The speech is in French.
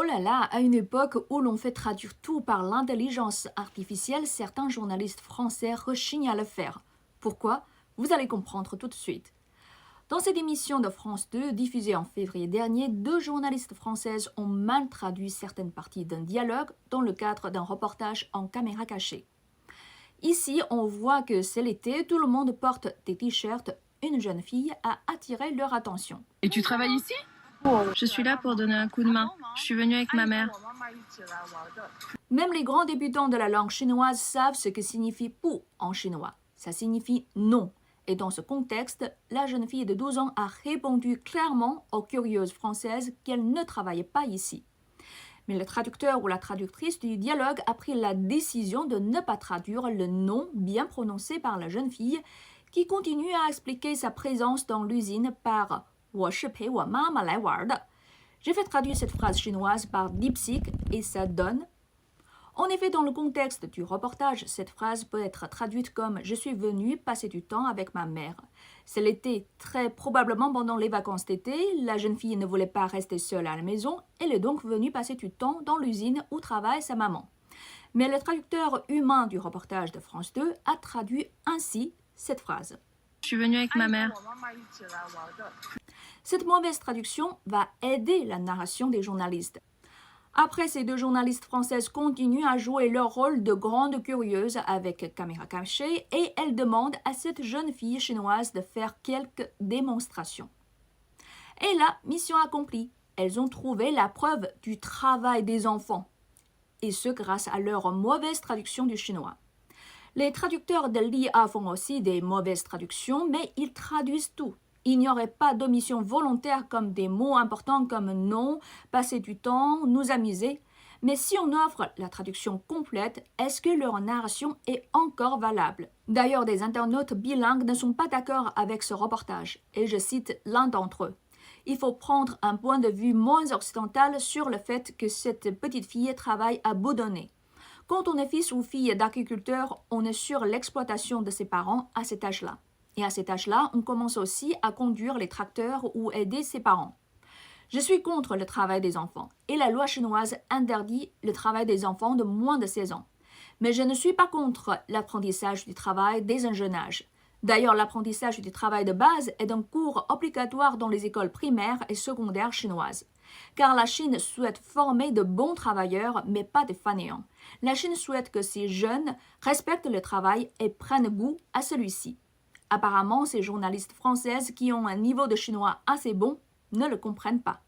Oh là là, à une époque où l'on fait traduire tout par l'intelligence artificielle, certains journalistes français rechignent à le faire. Pourquoi? Vous allez comprendre tout de suite. Dans cette émission de France 2, diffusée en février dernier, deux journalistes françaises ont mal traduit certaines parties d'un dialogue dans le cadre d'un reportage en caméra cachée. Ici, on voit que c'est l'été, tout le monde porte des t-shirts. Une jeune fille a attiré leur attention. Et tu travailles ici? Je suis là pour donner un coup de main. Je suis venue avec ma mère. Même les grands débutants de la langue chinoise savent ce que signifie pu en chinois. Ça signifie non. Et dans ce contexte, la jeune fille de 12 ans a répondu clairement aux curieuses françaises qu'elle ne travaillait pas ici. Mais le traducteur ou la traductrice du dialogue a pris la décision de ne pas traduire le non bien prononcé par la jeune fille, qui continue à expliquer sa présence dans l'usine par «我是陪我妈妈来玩的». J'ai fait traduire cette phrase chinoise par DeepSeek et ça donne. En effet, dans le contexte du reportage, cette phrase peut être traduite comme « Je suis venue passer du temps avec ma mère ». C'est l'été, très probablement pendant les vacances d'été, la jeune fille ne voulait pas rester seule à la maison, elle est donc venue passer du temps dans l'usine où travaille sa maman. Mais le traducteur humain du reportage de France 2 a traduit ainsi cette phrase. Je suis venue avec ma mère. Cette mauvaise traduction va aider la narration des journalistes. Après, ces deux journalistes françaises continuent à jouer leur rôle de grandes curieuses avec caméra cachée et elles demandent à cette jeune fille chinoise de faire quelques démonstrations. Et là, mission accomplie. Elles ont trouvé la preuve du travail des enfants. Et ce grâce à leur mauvaise traduction du chinois. Les traducteurs de l'IA font aussi des mauvaises traductions, mais ils traduisent tout. Il n'y aurait pas d'omission volontaire comme des mots importants comme non, passer du temps, nous amuser. Mais si on offre la traduction complète, est-ce que leur narration est encore valable? D'ailleurs, des internautes bilingues ne sont pas d'accord avec ce reportage, et je cite l'un d'entre eux. Il faut prendre un point de vue moins occidental sur le fait que cette petite fille travaille à Boudonnais. Quand on est fils ou fille d'agriculteur, on est sur l'exploitation de ses parents à cet âge-là. Et à cet âge-là, on commence aussi à conduire les tracteurs ou aider ses parents. Je suis contre le travail des enfants et la loi chinoise interdit le travail des enfants de moins de 16 ans. Mais je ne suis pas contre l'apprentissage du travail dès un jeune âge. D'ailleurs, l'apprentissage du travail de base est un cours obligatoire dans les écoles primaires et secondaires chinoises. Car la Chine souhaite former de bons travailleurs, mais pas des fainéants. La Chine souhaite que ces jeunes respectent le travail et prennent goût à celui-ci. Apparemment, ces journalistes françaises qui ont un niveau de chinois assez bon ne le comprennent pas.